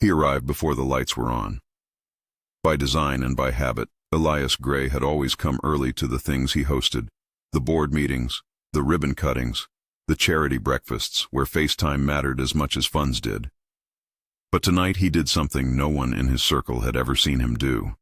He arrived before the lights were on. By design and by habit, Elias Grey had always come early to the things he hosted, the board meetings, the ribbon cuttings, the charity breakfasts where FaceTime mattered as much as funds did. But tonight he did something no one in his circle had ever seen him do.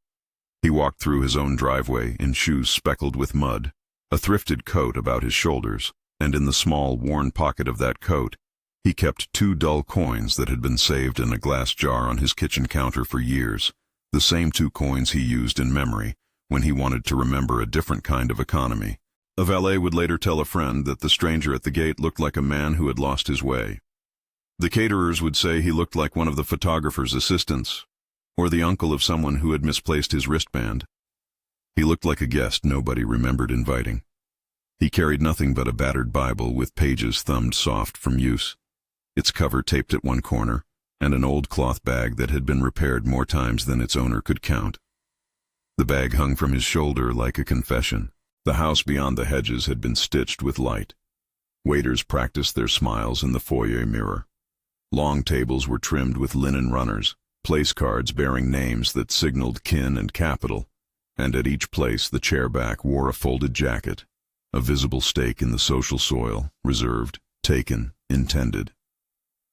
He walked through his own driveway in shoes speckled with mud, a thrifted coat about his shoulders, and in the small, worn pocket of that coat, he kept 2 dull coins that had been saved in a glass jar on his kitchen counter for years, the same 2 coins he used in memory when he wanted to remember a different kind of economy. A valet would later tell a friend that the stranger at the gate looked like a man who had lost his way. The caterers would say he looked like one of the photographer's assistants, or the uncle of someone who had misplaced his wristband. He looked like a guest nobody remembered inviting. He carried nothing but a battered Bible with pages thumbed soft from use, its cover taped at one corner, and an old cloth bag that had been repaired more times than its owner could count. The bag hung from his shoulder like a confession. The house beyond the hedges had been stitched with light. Waiters practiced their smiles in the foyer mirror. Long tables were trimmed with linen runners, place cards bearing names that signaled kin and capital, and at each place the chairback wore a folded jacket, a visible stake in the social soil, reserved, taken, intended.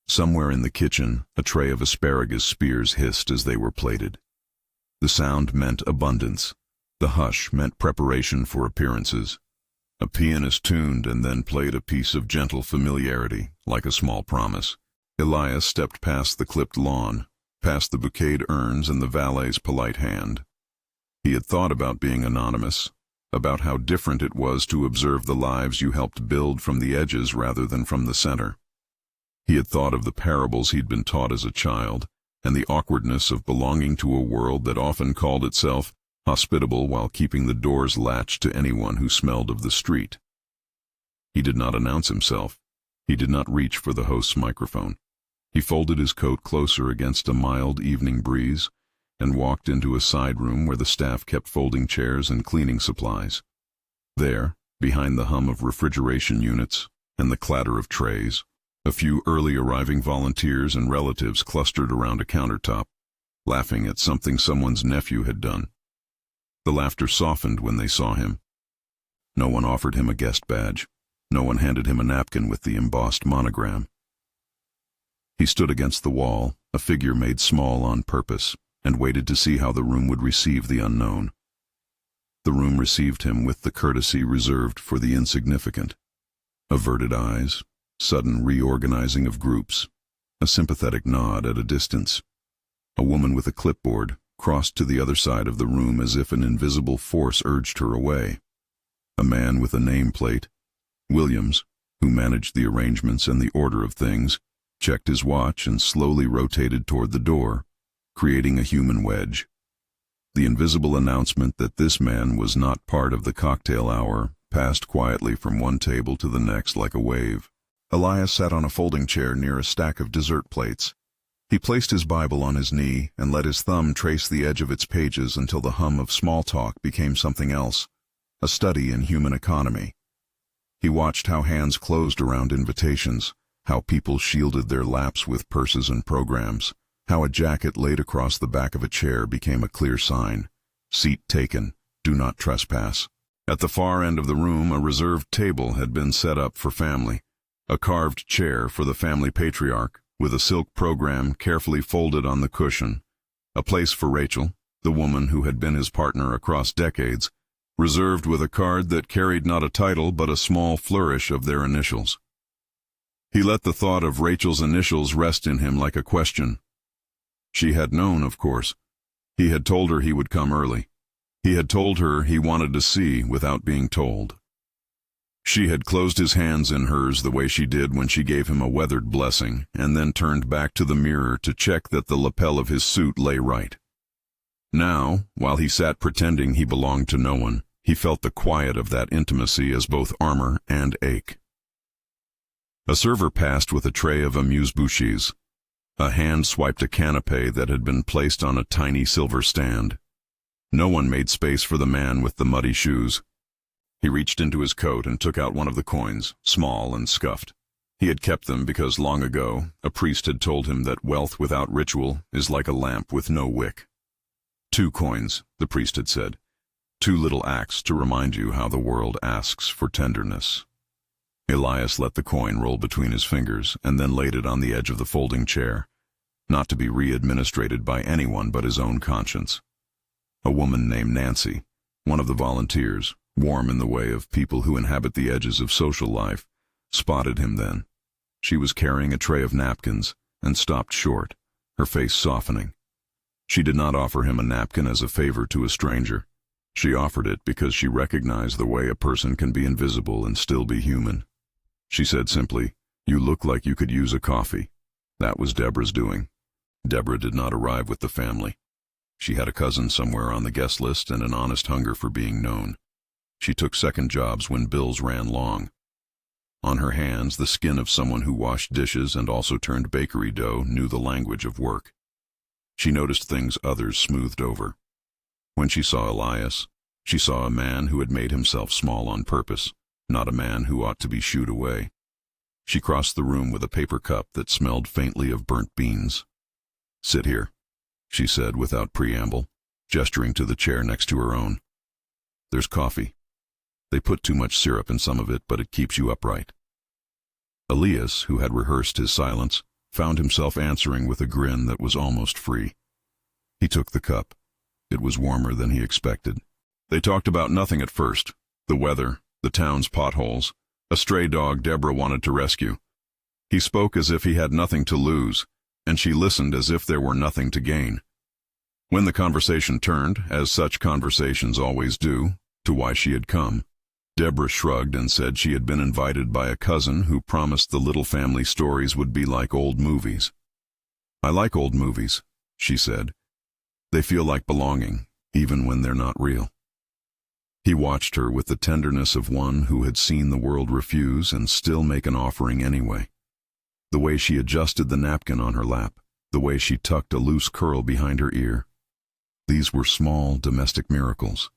Somewhere in the kitchen, a tray of asparagus spears hissed as they were plated. The sound meant abundance. The hush meant preparation for appearances. A pianist tuned and then played a piece of gentle familiarity, like a small promise. Elias stepped past the clipped lawn, past the bouqueted urns and the valet's polite hand. He had thought about being anonymous, about how different it was to observe the lives you helped build from the edges rather than from the center. He had thought of the parables he'd been taught as a child, and the awkwardness of belonging to a world that often called itself hospitable while keeping the doors latched to anyone who smelled of the street. He did not announce himself. He did not reach for the host's microphone. He folded his coat closer against a mild evening breeze and walked into a side room where the staff kept folding chairs and cleaning supplies. There, behind the hum of refrigeration units and the clatter of trays, a few early arriving volunteers and relatives clustered around a countertop, laughing at something someone's nephew had done. The laughter softened when they saw him. No one offered him a guest badge. No one handed him a napkin with the embossed monogram. He stood against the wall, a figure made small on purpose, and waited to see how the room would receive the unknown. The room received him with the courtesy reserved for the insignificant. Averted eyes, sudden reorganizing of groups, a sympathetic nod at a distance. A woman with a clipboard crossed to the other side of the room as if an invisible force urged her away. A man with a nameplate, Williams, who managed the arrangements and the order of things, checked his watch and slowly rotated toward the door, creating a human wedge. The invisible announcement that this man was not part of the cocktail hour passed quietly from one table to the next like a wave. Elias sat on a folding chair near a stack of dessert plates. He placed his Bible on his knee and let his thumb trace the edge of its pages until the hum of small talk became something else, a study in human economy. He watched how hands closed around invitations, how people shielded their laps with purses and programs, how a jacket laid across the back of a chair became a clear sign, seat taken, do not trespass. At the far end of the room, a reserved table had been set up for family, a carved chair for the family patriarch, with a silk program carefully folded on the cushion, a place for Rachel, the woman who had been his partner across decades, reserved with a card that carried not a title but a small flourish of their initials. He let the thought of Rachel's initials rest in him like a question. She had known, of course. He had told her he would come early. He had told her he wanted to see without being told. She had closed his hands in hers the way she did when she gave him a weathered blessing, and then turned back to the mirror to check that the lapel of his suit lay right. Now, while he sat pretending he belonged to no one, he felt the quiet of that intimacy as both armor and ache. A server passed with a tray of amuse-bouches. A hand swiped a canapé that had been placed on a tiny silver stand. No one made space for the man with the muddy shoes. He reached into his coat and took out one of the coins, small and scuffed. He had kept them because long ago a priest had told him that wealth without ritual is like a lamp with no wick. 2 coins, the priest had said. 2 little acts to remind you how the world asks for tenderness. Elias let the coin roll between his fingers and then laid it on the edge of the folding chair, not to be re-administrated by anyone but his own conscience. A woman named Nancy, one of the volunteers, warm in the way of people who inhabit the edges of social life, spotted him then. She was carrying a tray of napkins and stopped short, her face softening. She did not offer him a napkin as a favor to a stranger. She offered it because she recognized the way a person can be invisible and still be human. She said simply, "You look like you could use a coffee." That was Deborah's doing. Deborah did not arrive with the family. She had a cousin somewhere on the guest list and an honest hunger for being known. She took second jobs when bills ran long. On her hands, the skin of someone who washed dishes and also turned bakery dough knew the language of work. She noticed things others smoothed over. When she saw Elias, she saw a man who had made himself small on purpose, not a man who ought to be shooed away. She crossed the room with a paper cup that smelled faintly of burnt beans. "Sit here," she said without preamble, gesturing to the chair next to her own. "There's coffee. They put too much syrup in some of it, but it keeps you upright." Elias, who had rehearsed his silence, found himself answering with a grin that was almost free. He took the cup. It was warmer than he expected. They talked about nothing at first: the weather, the town's potholes, a stray dog Deborah wanted to rescue. He spoke as if he had nothing to lose, and she listened as if there were nothing to gain. When the conversation turned, as such conversations always do, to why she had come, Deborah shrugged and said she had been invited by a cousin who promised the little family stories would be like old movies. "I like old movies," she said. "They feel like belonging, even when they're not real." He watched her with the tenderness of one who had seen the world refuse and still make an offering anyway. The way she adjusted the napkin on her lap, the way she tucked a loose curl behind her ear. These were small domestic miracles.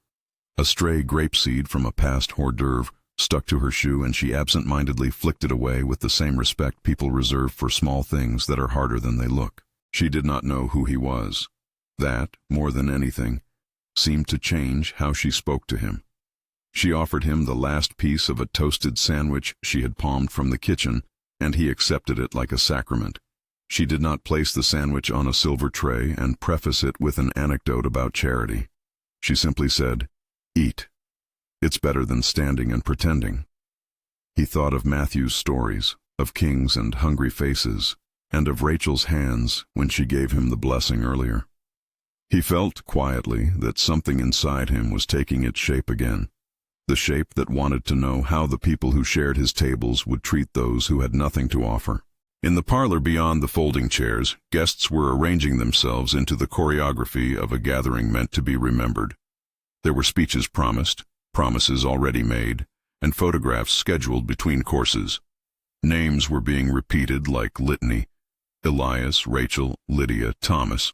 A stray grapeseed from a past hors d'oeuvre stuck to her shoe, and she absent-mindedly flicked it away with the same respect people reserve for small things that are harder than they look. She did not know who he was. That, more than anything, seemed to change how she spoke to him. She offered him the last piece of a toasted sandwich she had palmed from the kitchen, and he accepted it like a sacrament. She did not place the sandwich on a silver tray and preface it with an anecdote about charity. She simply said, "Eat. It's better than standing and pretending." He thought of Matthew's stories, of kings and hungry faces, and of Rachel's hands when she gave him the blessing earlier. He felt, quietly, that something inside him was taking its shape again, the shape that wanted to know how the people who shared his tables would treat those who had nothing to offer. In the parlor beyond the folding chairs, guests were arranging themselves into the choreography of a gathering meant to be remembered. There were speeches promised, promises already made, and photographs scheduled between courses. Names were being repeated like litany: Elias, Rachel, Lydia, Thomas,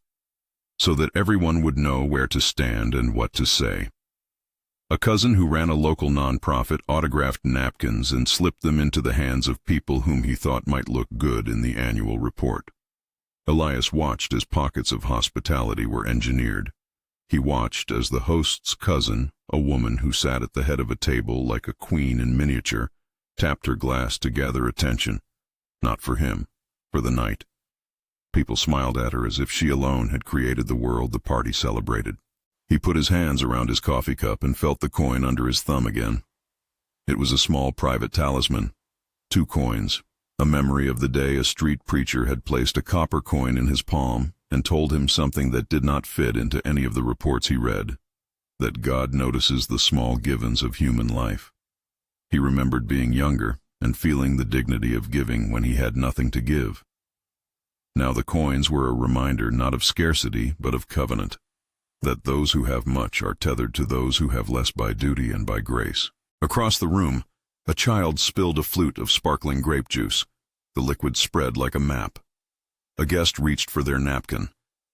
so that everyone would know where to stand and what to say. A cousin who ran a local nonprofit autographed napkins and slipped them into the hands of people whom he thought might look good in the annual report. Elias watched as pockets of hospitality were engineered. He watched as the host's cousin, a woman who sat at the head of a table like a queen in miniature, tapped her glass to gather attention. Not for him, for the night. People smiled at her as if she alone had created the world the party celebrated. He put his hands around his coffee cup and felt the coin under his thumb again. It was a small private talisman. 2 coins, a memory of the day a street preacher had placed a copper coin in his palm and told him something that did not fit into any of the reports he read, that God notices the small givens of human life. He remembered being younger and feeling the dignity of giving when he had nothing to give. Now the coins were a reminder not of scarcity but of covenant, that those who have much are tethered to those who have less by duty and by grace. Across the room, a child spilled a flute of sparkling grape juice. The liquid spread like a map. A guest reached for their napkin.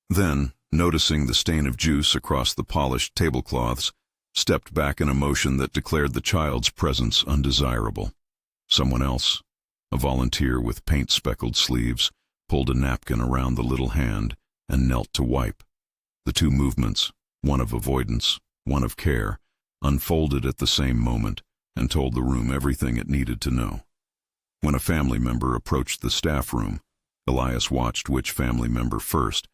Then, noticing the stain of juice across the polished tablecloths, stepped back in a motion that declared the child's presence undesirable. Someone else, A volunteer with paint-speckled sleeves pulled a napkin around the little hand and knelt to wipe. The two movements, one of avoidance, one of care, unfolded at the same moment and told the room everything it needed to know. When a family member approached the staff room, Elias watched which family member first.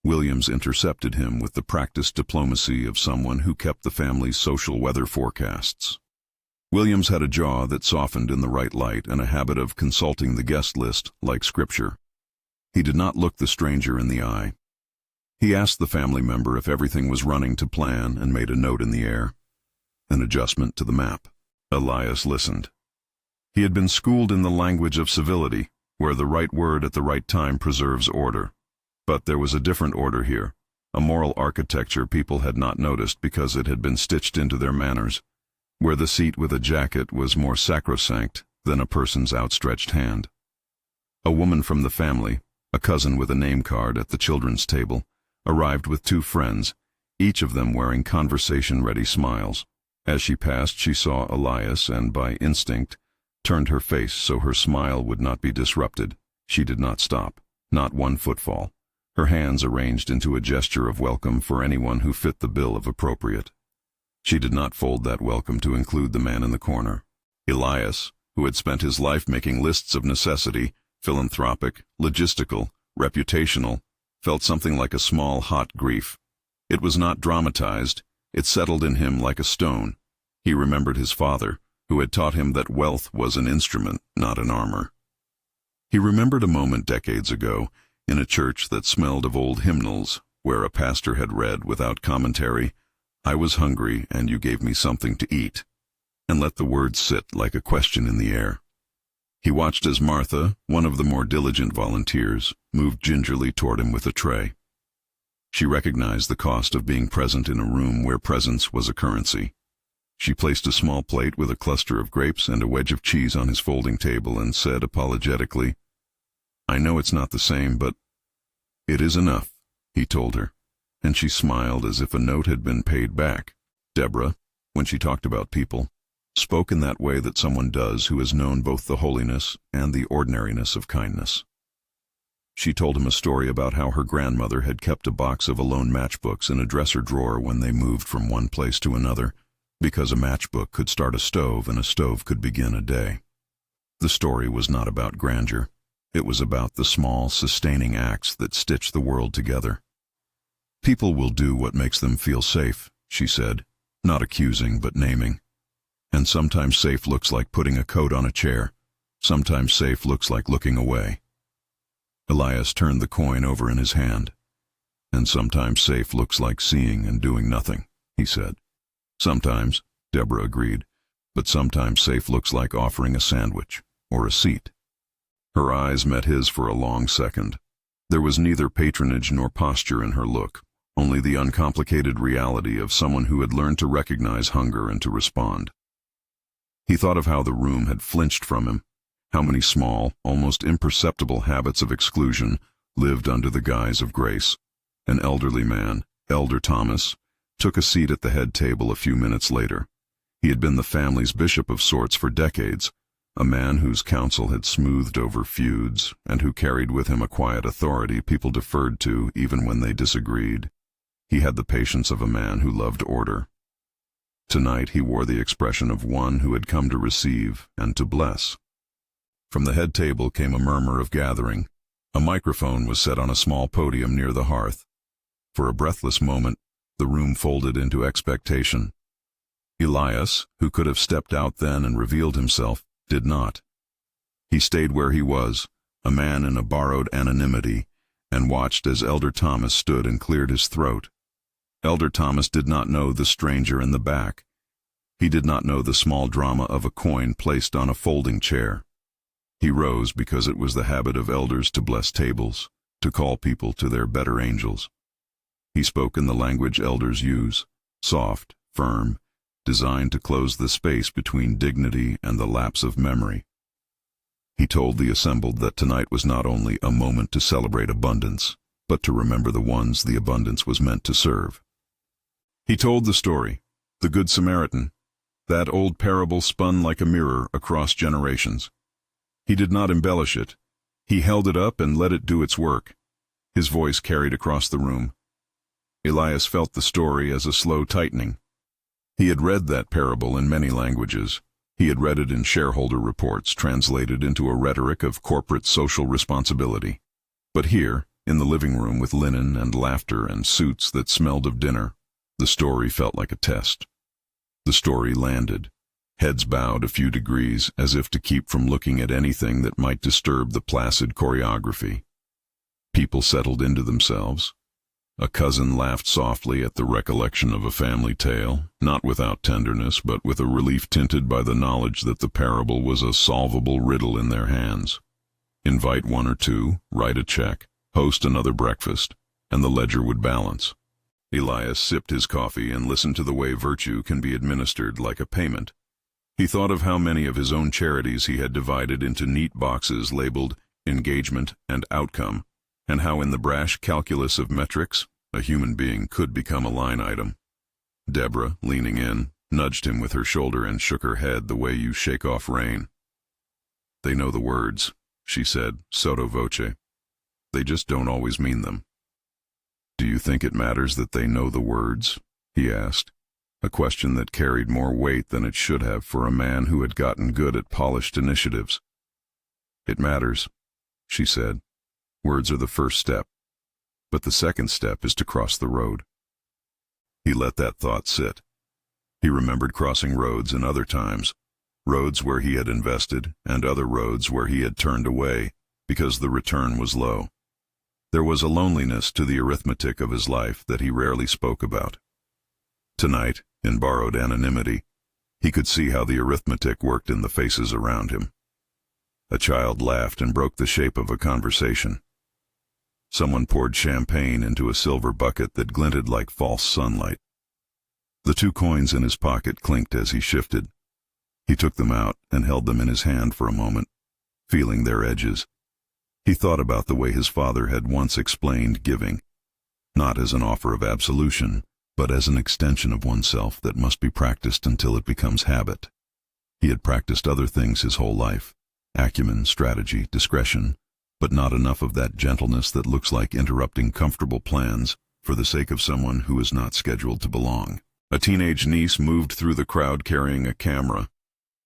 Williams intercepted him with the practiced diplomacy of someone who kept the family's social weather forecasts. Williams had a jaw that softened in the right light and a habit of consulting the guest list like scripture. He did not look the stranger in the eye. He asked the family member if everything was running to plan and made a note in the air, an adjustment to the map. Elias listened. He had been schooled in the language of civility, where the right word at the right time preserves order. But there was a different order here, a moral architecture people had not noticed because it had been stitched into their manners, where the seat with a jacket was more sacrosanct than a person's outstretched hand. A woman from the family, a cousin with a name card at the children's table, arrived with two friends, each of them wearing conversation-ready smiles. As she passed, she saw Elias and, by instinct, turned her face so her smile would not be disrupted. She did not stop, not one footfall, her hands arranged into a gesture of welcome for anyone who fit the bill of appropriate. She did not fold that welcome to include the man in the corner. Elias, who had spent his life making lists of necessity, philanthropic, logistical, reputational, felt something like a small, hot grief. It was not dramatized. It settled in him like a stone. He remembered his father, who had taught him that wealth was an instrument, not an armor. He remembered a moment decades ago, in a church that smelled of old hymnals, where a pastor had read without commentary, "I was hungry and you gave me something to eat," and let the words sit like a question in the air. He watched as Martha, one of the more diligent volunteers, moved gingerly toward him with a tray. She recognized the cost of being present in a room where presence was a currency. She placed a small plate with a cluster of grapes and a wedge of cheese on his folding table and said apologetically, "I know it's not the same, but it is enough," he told her, and she smiled as if a note had been paid back. Deborah, when she talked about people, spoke in that way that someone does who has known both the holiness and the ordinariness of kindness. She told him a story about how her grandmother had kept a box of alone matchbooks in a dresser drawer when they moved from one place to another, because a matchbook could start a stove and a stove could begin a day. The story was not about grandeur. It was about the small, sustaining acts that stitch the world together. "People will do what makes them feel safe," she said, not accusing but naming. "And sometimes safe looks like putting a coat on a chair. Sometimes safe looks like looking away." Elias turned the coin over in his hand. "And sometimes safe looks like seeing and doing nothing," he said. "Sometimes," Deborah agreed, "but sometimes safe looks like offering a sandwich or a seat." Her eyes met his for a long second. There was neither patronage nor posture in her look, only the uncomplicated reality of someone who had learned to recognize hunger and to respond. He thought of how the room had flinched from him, how many small, almost imperceptible habits of exclusion lived under the guise of grace. An elderly man, Elder Thomas, took a seat at the head table a few minutes later. He had been the family's bishop of sorts for decades, a man whose counsel had smoothed over feuds and who carried with him a quiet authority people deferred to even when they disagreed. He had the patience of a man who loved order. Tonight he wore the expression of one who had come to receive and to bless. From the head table came a murmur of gathering. A microphone was set on a small podium near the hearth. For a breathless moment, the room folded into expectation. Elias, who could have stepped out then and revealed himself, did not. He stayed where he was, a man in a borrowed anonymity, and watched as Elder Thomas stood and cleared his throat. Elder Thomas did not know the stranger in the back. He did not know the small drama of a coin placed on a folding chair. He rose because it was the habit of elders to bless tables, to call people to their better angels. He spoke in the language elders use, soft, firm, designed to close the space between dignity and the lapse of memory. He told the assembled that tonight was not only a moment to celebrate abundance, but to remember the ones the abundance was meant to serve. He told the story, the Good Samaritan, that old parable spun like a mirror across generations. He did not embellish it. He held it up and let it do its work. His voice carried across the room. Elias felt the story as a slow tightening. He had read that parable in many languages. He had read it in shareholder reports translated into a rhetoric of corporate social responsibility. But here, in the living room with linen and laughter and suits that smelled of dinner, the story felt like a test. The story landed. Heads bowed a few degrees as if to keep from looking at anything that might disturb the placid choreography. People settled into themselves. A cousin laughed softly at the recollection of a family tale, not without tenderness, but with a relief tinted by the knowledge that the parable was a solvable riddle in their hands. Invite one or two, write a check, host another breakfast, and the ledger would balance. Elias sipped his coffee and listened to the way virtue can be administered like a payment. He thought of how many of his own charities he had divided into neat boxes labeled engagement and outcome, and how in the brash calculus of metrics, a human being could become a line item. Deborah, leaning in, nudged him with her shoulder and shook her head the way you shake off rain. "They know the words," she said, sotto voce. "They just don't always mean them." "Do you think it matters that they know the words?" he asked, a question that carried more weight than it should have for a man who had gotten good at polished initiatives. "It matters," she said. "Words are the first step, but the second step is to cross the road." He let that thought sit. He remembered crossing roads in other times, roads where he had invested and other roads where he had turned away because the return was low. There was a loneliness to the arithmetic of his life that he rarely spoke about. Tonight, in borrowed anonymity, he could see how the arithmetic worked in the faces around him. A child laughed and broke the shape of a conversation. Someone poured champagne into a silver bucket that glinted like false sunlight. The 2 coins in his pocket clinked as he shifted. He took them out and held them in his hand for a moment, feeling their edges. He thought about the way his father had once explained giving, not as an offer of absolution, but as an extension of oneself that must be practiced until it becomes habit. He had practiced other things his whole life, acumen, strategy, discretion, but not enough of that gentleness that looks like interrupting comfortable plans for the sake of someone who is not scheduled to belong. A teenage niece moved through the crowd carrying a camera.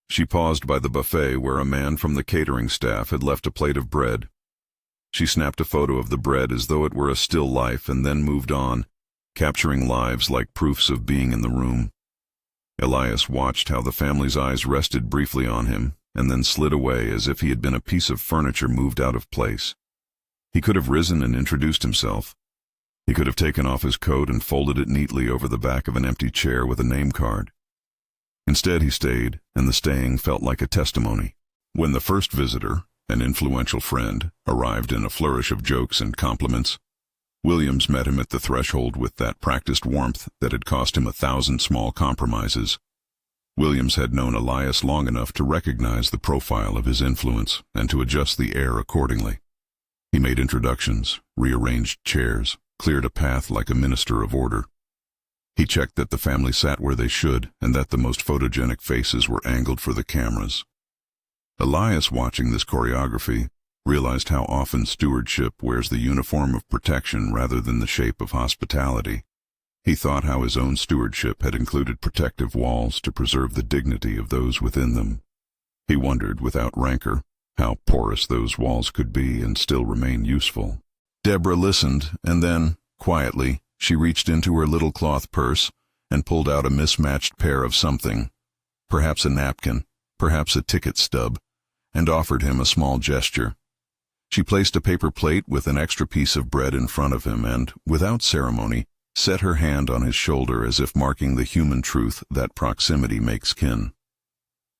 She paused by the buffet where a man from the catering staff had left a plate of bread. She snapped a photo of the bread as though it were a still life and then moved on, capturing lives like proofs of being in the room. Elias watched how the family's eyes rested briefly on him and then slid away as if he had been a piece of furniture moved out of place. He could have risen and introduced himself. He could have taken off his coat and folded it neatly over the back of an empty chair with a name card. Instead he stayed, and the staying felt like a testimony. When the first visitor, an influential friend, arrived in a flourish of jokes and compliments, Williams met him at the threshold with that practiced warmth that had cost him 1,000 small compromises. Williams had known Elias long enough to recognize the profile of his influence and to adjust the air accordingly. He made introductions, rearranged chairs, cleared a path like a minister of order. He checked that the family sat where they should and that the most photogenic faces were angled for the cameras. Elias, watching this choreography, realized how often stewardship wears the uniform of protection rather than the shape of hospitality. He thought how his own stewardship had included protective walls to preserve the dignity of those within them. He wondered, without rancor, how porous those walls could be and still remain useful. Deborah listened, and then, quietly, she reached into her little cloth purse and pulled out a mismatched pair of something, perhaps a napkin, perhaps a ticket stub, and offered him a small gesture. She placed a paper plate with an extra piece of bread in front of him and, without ceremony, set her hand on his shoulder as if marking the human truth that proximity makes kin.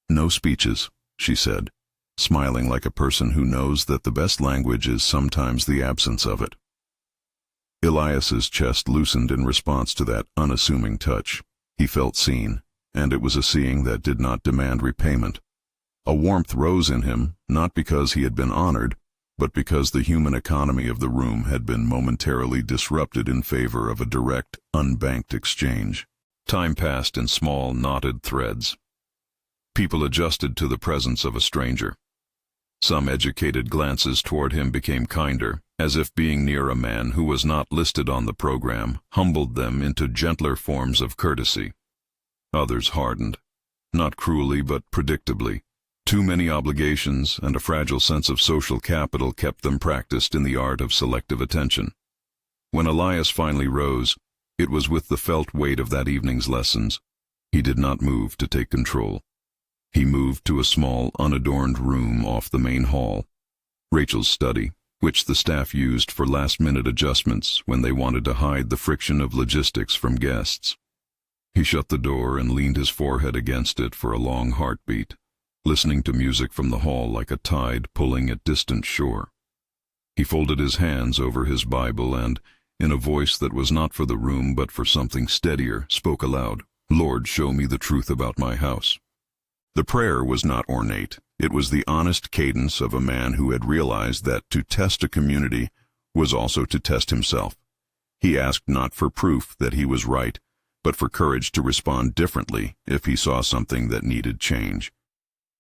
"No speeches," she said, smiling like a person who knows that the best language is sometimes the absence of it. Elias's chest loosened in response to that unassuming touch. He felt seen, and it was a seeing that did not demand repayment. A warmth rose in him, not because he had been honored, but because the human economy of the room had been momentarily disrupted in favor of a direct, unbanked exchange. Time passed in small, knotted threads. People adjusted to the presence of a stranger. Some educated glances toward him became kinder, as if being near a man who was not listed on the program humbled them into gentler forms of courtesy. Others hardened, not cruelly but predictably. Too many obligations and a fragile sense of social capital kept them practiced in the art of selective attention. When Elias finally rose, it was with the felt weight of that evening's lessons. He did not move to take control. He moved to a small, unadorned room off the main hall, Rachel's study, which the staff used for last-minute adjustments when they wanted to hide the friction of logistics from guests. He shut the door and leaned his forehead against it for a long heartbeat, listening to music from the hall like a tide pulling at distant shore. He folded his hands over his Bible and, in a voice that was not for the room but for something steadier, spoke aloud, "Lord, show me the truth about my house." The prayer was not ornate. It was the honest cadence of a man who had realized that to test a community was also to test himself. He asked not for proof that he was right, but for courage to respond differently if he saw something that needed change.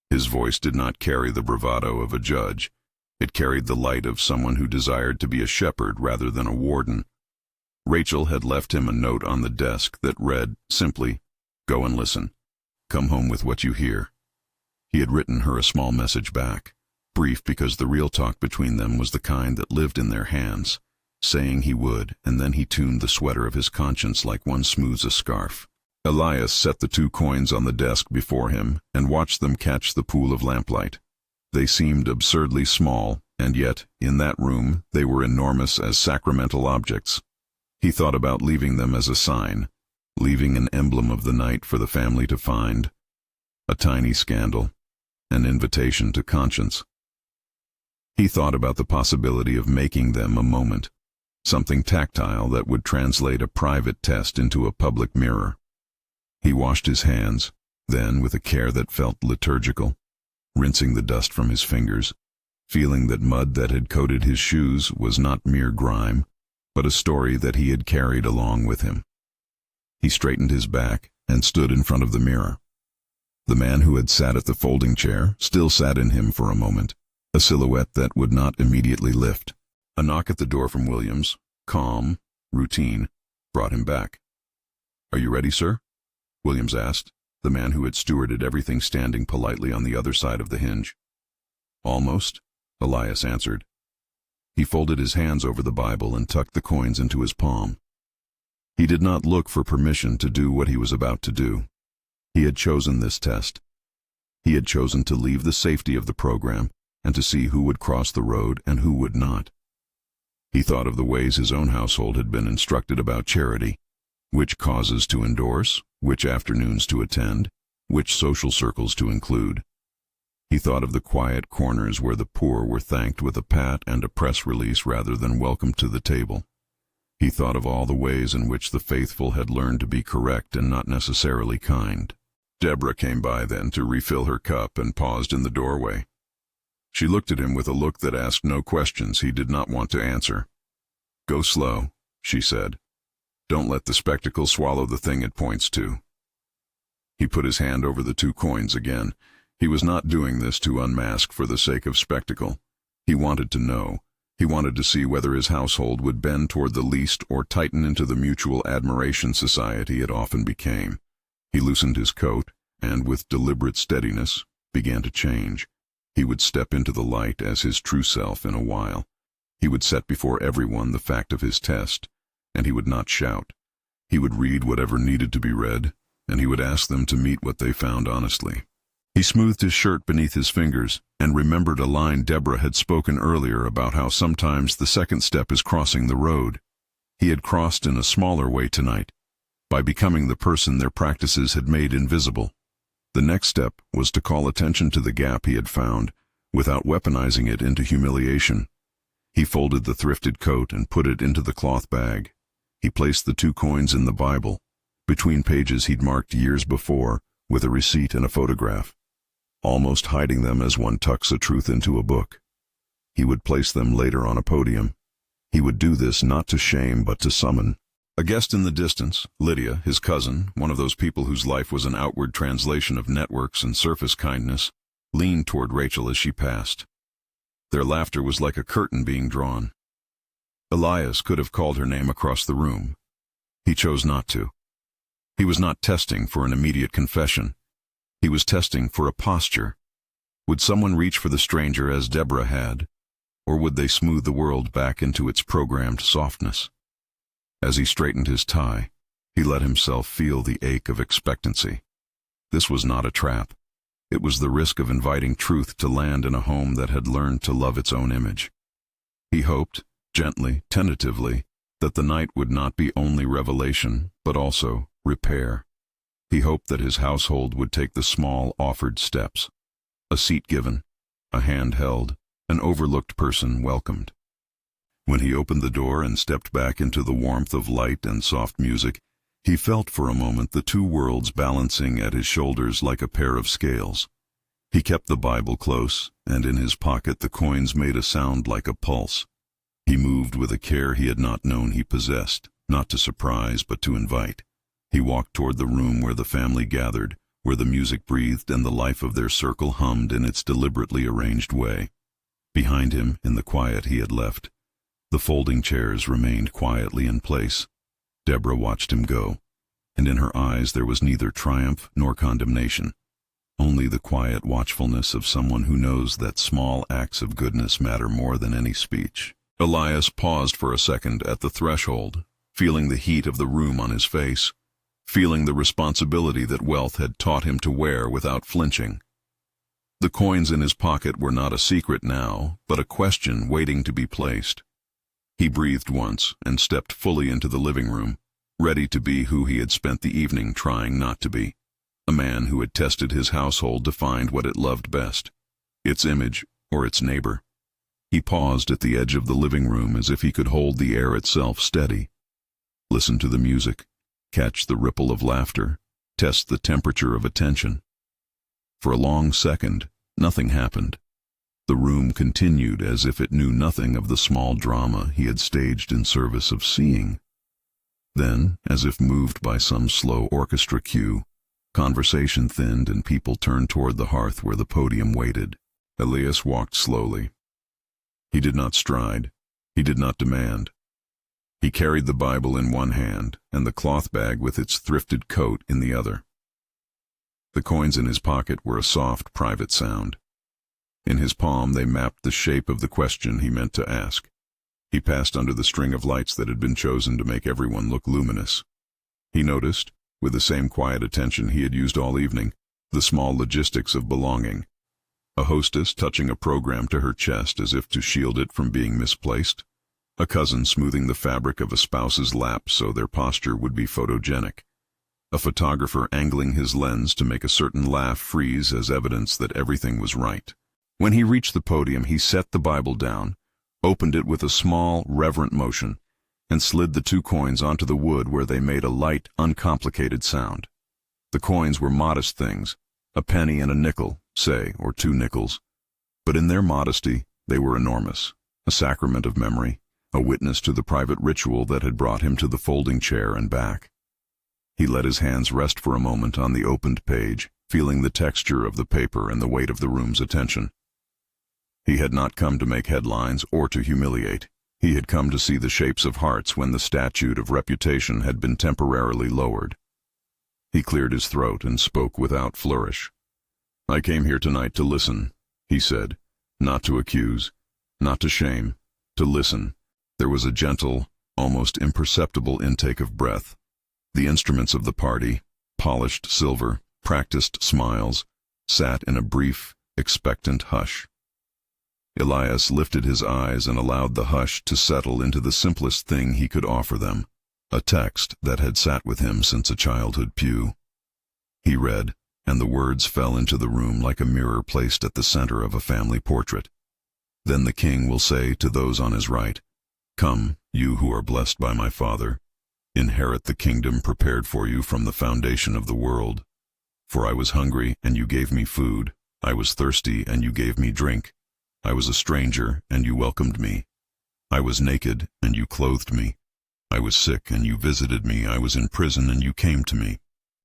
His voice did not carry the bravado of a judge. It carried the light of someone who desired to be a shepherd rather than a warden. Rachel had left him a note on the desk that read, simply, "Go and listen. Come home with what you hear." He had written her a small message back, brief because the real talk between them was the kind that lived in their hands, saying he would, and then he tuned the sweater of his conscience like one smooths a scarf. Elias set the 2 coins on the desk before him and watched them catch the pool of lamplight. They seemed absurdly small, and yet, in that room, they were enormous as sacramental objects. He thought about leaving them as a sign, leaving an emblem of the night for the family to find, a tiny scandal, an invitation to conscience. He thought about the possibility of making them a moment, something tactile that would translate a private test into a public mirror. He washed his hands, then, with a care that felt liturgical, rinsing the dust from his fingers, feeling that mud that had coated his shoes was not mere grime, but a story that he had carried along with him. He straightened his back and stood in front of the mirror. The man who had sat at the folding chair still sat in him for a moment, a silhouette that would not immediately lift. A knock at the door from Williams, calm, routine, brought him back. "Are you ready, sir?" Williams asked, the man who had stewarded everything standing politely on the other side of the hinge. "Almost," Elias answered. He folded his hands over the Bible and tucked the coins into his palm. He did not look for permission to do what he was about to do. He had chosen this test. He had chosen to leave the safety of the program and to see who would cross the road and who would not. He thought of the ways his own household had been instructed about charity, which causes to endorse, which afternoons to attend, which social circles to include. He thought of the quiet corners where the poor were thanked with a pat and a press release rather than welcomed to the table. He thought of all the ways in which the faithful had learned to be correct and not necessarily kind. Deborah came by then to refill her cup and paused in the doorway. She looked at him with a look that asked no questions he did not want to answer. "Go slow," she said. "Don't let the spectacle swallow the thing it points to." He put his hand over the 2 coins again. He was not doing this to unmask for the sake of spectacle. He wanted to know. He wanted to see whether his household would bend toward the least or tighten into the mutual admiration society it often became. He loosened his coat and, with deliberate steadiness, began to change. He would step into the light as his true self in a while. He would set before everyone the fact of his test, and he would not shout. He would read whatever needed to be read, and he would ask them to meet what they found honestly. He smoothed his shirt beneath his fingers and remembered a line Deborah had spoken earlier about how sometimes the second step is crossing the road. He had crossed in a smaller way tonight, by becoming the person their practices had made invisible. The next step was to call attention to the gap he had found, without weaponizing it into humiliation. He folded the thrifted coat and put it into the cloth bag. He placed the 2 coins in the Bible, between pages he'd marked years before, with a receipt and a photograph, almost hiding them as one tucks a truth into a book. He would place them later on a podium. He would do this not to shame but to summon. A guest in the distance, Lydia, his cousin, one of those people whose life was an outward translation of networks and surface kindness, leaned toward Rachel as she passed. Their laughter was like a curtain being drawn. Elias could have called her name across the room. He chose not to. He was not testing for an immediate confession. He was testing for a posture. Would someone reach for the stranger as Deborah had, or would they smooth the world back into its programmed softness? As he straightened his tie, he let himself feel the ache of expectancy. This was not a trap. It was the risk of inviting truth to land in a home that had learned to love its own image. He hoped, gently, tentatively, that the night would not be only revelation, but also repair. He hoped that his household would take the small offered steps. A seat given, a hand held, an overlooked person welcomed. When he opened the door and stepped back into the warmth of light and soft music, he felt for a moment the two worlds balancing at his shoulders like a pair of scales. He kept the Bible close, and in his pocket the coins made a sound like a pulse. He moved with a care he had not known he possessed, not to surprise but to invite. He walked toward the room where the family gathered, where the music breathed and the life of their circle hummed in its deliberately arranged way. Behind him, in the quiet he had left, the folding chairs remained quietly in place. Deborah watched him go, and in her eyes there was neither triumph nor condemnation, only the quiet watchfulness of someone who knows that small acts of goodness matter more than any speech. Elias paused for a second at the threshold, feeling the heat of the room on his face, feeling the responsibility that wealth had taught him to wear without flinching. The coins in his pocket were not a secret now, but a question waiting to be placed. He breathed once and stepped fully into the living room, ready to be who he had spent the evening trying not to be, a man who had tested his household to find what it loved best, its image or its neighbor. He paused at the edge of the living room as if he could hold the air itself steady. Listen to the music, catch the ripple of laughter, test the temperature of attention. For a long second, nothing happened. The room continued as if it knew nothing of the small drama he had staged in service of seeing. Then, as if moved by some slow orchestra cue, conversation thinned and people turned toward the hearth where the podium waited. Elias walked slowly. He did not stride. He did not demand. He carried the Bible in one hand and the cloth bag with its thrifted coat in the other. The coins in his pocket were a soft, private sound. In his palm they mapped the shape of the question he meant to ask. He passed under the string of lights that had been chosen to make everyone look luminous. He noticed, with the same quiet attention he had used all evening, the small logistics of belonging. A hostess touching a program to her chest as if to shield it from being misplaced. A cousin smoothing the fabric of a spouse's lap so their posture would be photogenic. A photographer angling his lens to make a certain laugh freeze as evidence that everything was right. When he reached the podium, he set the Bible down, opened it with a small, reverent motion, and slid the two coins onto the wood where they made a light, uncomplicated sound. The coins were modest things, a penny and a nickel, say, or 2 nickels. But in their modesty, they were enormous, a sacrament of memory, a witness to the private ritual that had brought him to the folding chair and back. He let his hands rest for a moment on the opened page, feeling the texture of the paper and the weight of the room's attention. He had not come to make headlines or to humiliate. He had come to see the shapes of hearts when the statute of reputation had been temporarily lowered. He cleared his throat and spoke without flourish. "I came here tonight to listen," he said, "not to accuse, not to shame, to listen." There was a gentle, almost imperceptible intake of breath. The instruments of the party, polished silver, practiced smiles, sat in a brief, expectant hush. Elias lifted his eyes and allowed the hush to settle into the simplest thing he could offer them, a text that had sat with him since a childhood pew. He read, and the words fell into the room like a mirror placed at the center of a family portrait. "Then the king will say to those on his right, 'Come, you who are blessed by my Father, inherit the kingdom prepared for you from the foundation of the world. For I was hungry, and you gave me food. I was thirsty, and you gave me drink. I was a stranger, and you welcomed me. I was naked, and you clothed me. I was sick, and you visited me. I was in prison, and you came to me.'